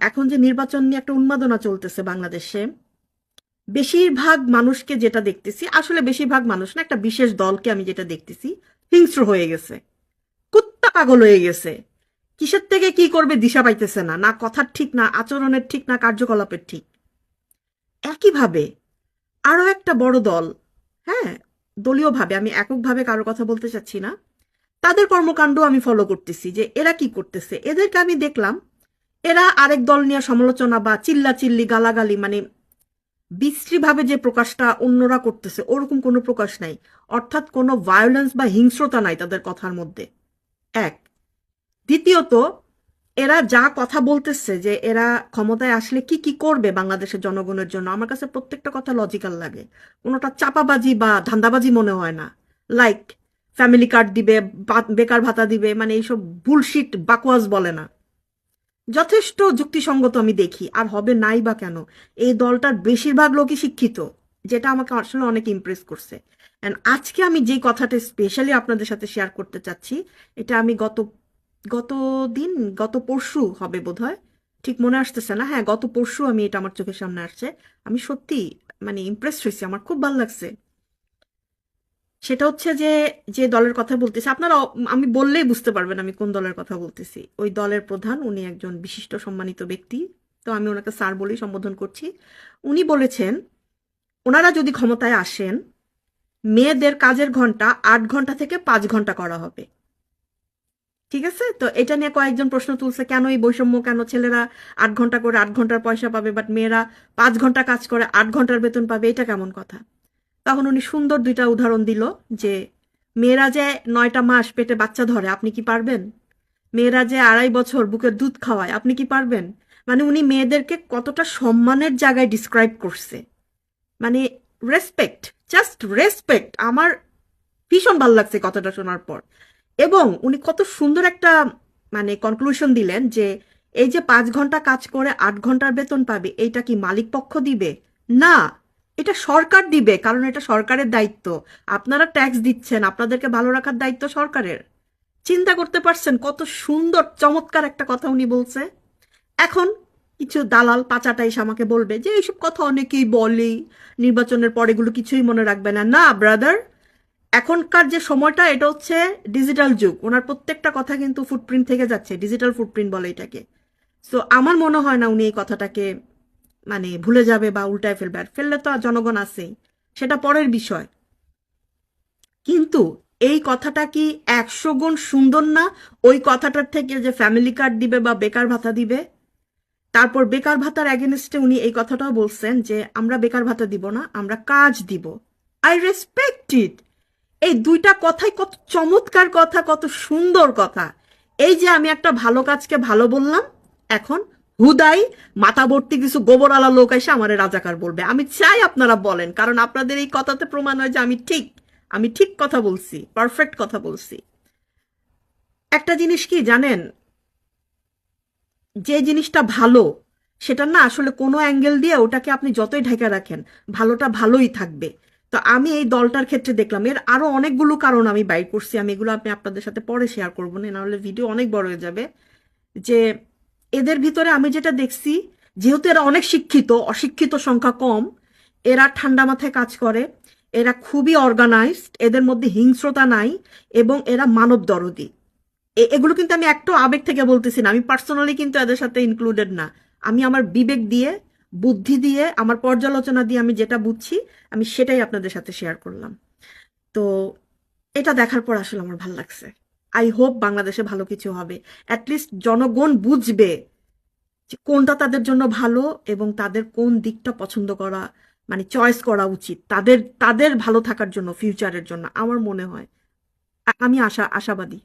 এখন যে নির্বাচন নিয়ে একটা উন্মাদনা চলতেছে বাংলাদেশে, বেশিরভাগ মানুষকে যেটা দেখতেছি, আসলে বেশিরভাগ মানুষ না, একটা বিশেষ দলকে আমি যেটা দেখতেছি, হিংস্র হয়ে গেছে, কুত্তা পাগল হয়ে গেছে। কিসের থেকে কি করবে দিশা পাইতেছে না, না কথার ঠিক, না আচরণের ঠিক, না কার্যকলাপের ঠিক। একইভাবে আরো একটা বড় দল, হ্যাঁ, দলীয়ভাবে, আমি এককভাবে কারো কথা বলতে চাচ্ছি না, তাদের কর্মকাণ্ড আমি ফলো করতেছি যে এরা কি করতেছে। এদেরকে আমি দেখলাম, এরা আরেক দল নিয়ে সমালোচনা বা চিল্লা চিল্লি গালাগালি, মানে বিশ্রীভাবে যে প্রকাশটা অন্যরা করতেছে ওরকম কোনো প্রকাশ নাই। অর্থাৎ কোনো ভায়োলেন্স বা হিংস্রতা নাই তাদের কথার মধ্যে। এক, দ্বিতীয়ত, এরা যা কথা বলতেছে যে এরা ক্ষমতায় আসলে কি কি করবে বাংলাদেশের জনগণের জন্য, আমার কাছে প্রত্যেকটা কথা লজিক্যাল লাগে। কোনোটা চাপাবাজি বা ধান্দাবাজি মনে হয় না। লাইক ফ্যামিলি কার্ড দিবে, বেকার ভাতা দিবে, মানে এইসব বুলশিট বাকওয়াজ বলে না, যথেষ্ট যুক্তিসঙ্গত আমি দেখি। আর হবে নাই বা কেন? এই দলটার বেশিরভাগ লোকই শিক্ষিত, যেটা আমাকে আসলে অনেক ইমপ্রেস করছে। অ্যান্ড আজকে আমি যে কথাটা স্পেশালি আপনাদের সাথে শেয়ার করতে চাচ্ছি, এটা আমি গত গত দিন, গত পরশু হবে বোধহয়, ঠিক মনে আসতেছে না, হ্যাঁ গত পরশু আমি এটা আমার চোখের সামনে আসছে। আমি সত্যি মানে ইমপ্রেস হয়েছি, আমার খুব ভালো লাগছে। সেটা হচ্ছে যে, যে দলের কথা বলতেছি আপনারা, আমি বললেই বুঝতে পারবেন আমি কোন দলের কথা বলতেছি। ওই দলের প্রধান, উনি একজন বিশিষ্ট সম্মানিত ব্যক্তি, তো আমি ওনাকে স্যার বলেই সম্বোধন করছি। উনি বলেছেন, ওনারা যদি ক্ষমতায় আসেন, মেয়েদের কাজের ঘন্টা 8 ঘন্টা থেকে 5 ঘন্টা করা হবে। ঠিক আছে, তো এটা নিয়ে কয়েকজন প্রশ্ন তুলছে, কেন এই বৈষম্য, কেন ছেলেরা 8 ঘন্টা করে 8 ঘন্টার পয়সা পাবে, বাট মেয়েরা 5 ঘন্টা কাজ করে 8 ঘন্টার বেতন পাবে, এটা কেমন কথা? তখন উনি সুন্দর দুইটা উদাহরণ দিল যে, মেয়েরা যে 9টা মাস পেটে বাচ্চা ধরে, আপনি কি পারবেন? মেয়েরা যে 2.5 বছর বুকের দুধ খাওয়ায়, আপনি কি পারবেন? মানে উনি মেয়েদেরকে কতটা সম্মানের জায়গায় ডিসক্রাইব করছে, মানে রেসপেক্ট, জাস্ট রেসপেক্ট। আমার ভীষণ ভালো লাগছে কথাটা শোনার পর। এবং উনি কত সুন্দর একটা মানে কনক্লুশন দিলেন যে, এই যে 5 ঘন্টা কাজ করে 8 ঘন্টার বেতন পাবে, এইটা কি মালিক পক্ষ দিবে? না, এটা সরকার দিবে, কারণ এটা সরকারের দায়িত্ব। আপনারা ট্যাক্স দিচ্ছেন, আপনাদেরকে ভালো রাখার দায়িত্ব সরকারের। চিন্তা করতে পারছেন কত সুন্দর চমৎকার একটা কথা উনি বলছে? এখন কিছু দালাল পাচাটা এসে আমাকে বলবে যে এইসব কথা অনেকেই বলে, নির্বাচনের পর এগুলো কিছুই মনে রাখবে না। না ব্রাদার, এখনকার যে সময়টা, এটা হচ্ছে ডিজিটাল যুগ। ওনার প্রত্যেকটা কথা কিন্তু ফুটপ্রিন্ট থেকে যাচ্ছে, ডিজিটাল ফুটপ্রিন্ট বলে এটাকে। সো আমার মনে হয় না উনি এই কথাটাকে মানে ভুলে যাবে বা উল্টায় ফেলবে। আর ফেললে তো আর জনগণ আছেই, সেটা পরের বিষয়। কিন্তু এই কথাটা কি 100 গুণ সুন্দর না ওই কথাটার থেকে যে ফ্যামিলি কার্ড দিবে বা বেকার ভাতা দিবে? তারপর বেকার ভাতার এগেনস্টে উনি এই কথাটাও বলছেন যে আমরা বেকার ভাতা দিব না, আমরা কাজ দিব। আই রেসপেক্ট ইট। এই দুইটা কথাই কত চমৎকার কথা, কত সুন্দর কথা। এই যে আমি একটা ভালো কাজকে ভালো বললাম, এখন হুদাই মাথা ভর্তি কিছু গোবরওয়ালা লোক এসে আমারে রাজাকার বলবে। আমি চাই আপনারা বলেন, কারণ আপনাদের এই কথাতে প্রমাণ হয় যে আমি ঠিক কথা বলছি, পারফেক্ট কথা বলছি। একটা জিনিস কি জানেন, যে জিনিসটা ভালো, সেটা না আসলে কোনো অ্যাঙ্গেল দিয়ে ওটাকে আপনি যতই ঢেকে রাখেন, ভালোটা ভালোই থাকবে। তো আমি এই দলটার ক্ষেত্রে দেখলাম, এর আরো অনেকগুলো কারণ আমি বাইর করছি, আমি এগুলো আমি আপনাদের সাথে পরে শেয়ার করবো না, নাহলে ভিডিও অনেক বড় হয়ে যাবে। যে এদের ভিতরে আমি যেটা দেখছি, যেহেতু এরা অনেক শিক্ষিত, অশিক্ষিত সংখ্যা কম, এরা ঠান্ডা মাথায় কাজ করে, এরা খুবই অর্গানাইজড, এদের মধ্যে হিংস্রতা নাই, এবং এরা মানব দরদি। এগুলো কিন্তু আমি একটু আবেগ থেকে বলতেছি না, আমি পার্সোনালি কিন্তু এদের সাথে ইনক্লুডেড না। আমি আমার বিবেক দিয়ে, বুদ্ধি দিয়ে, আমার পর্যালোচনা দিয়ে আমি যেটা বুঝছি, আমি সেটাই আপনাদের সাথে শেয়ার করলাম। তো এটা দেখার পর আসলে আমার ভালো লাগছে। আই হোপ বাংলাদেশে ভালো কিছু হবে। অ্যাটলিস্ট জনগণ বুঝবে যে কোনটা তাদের জন্য ভালো, এবং তাদের কোন দিকটা পছন্দ করা, মানে চয়েস করা উচিত তাদের, তাদের ভালো থাকার জন্য, ফিউচারের জন্য। আমার মনে হয়, আমি আশাবাদী।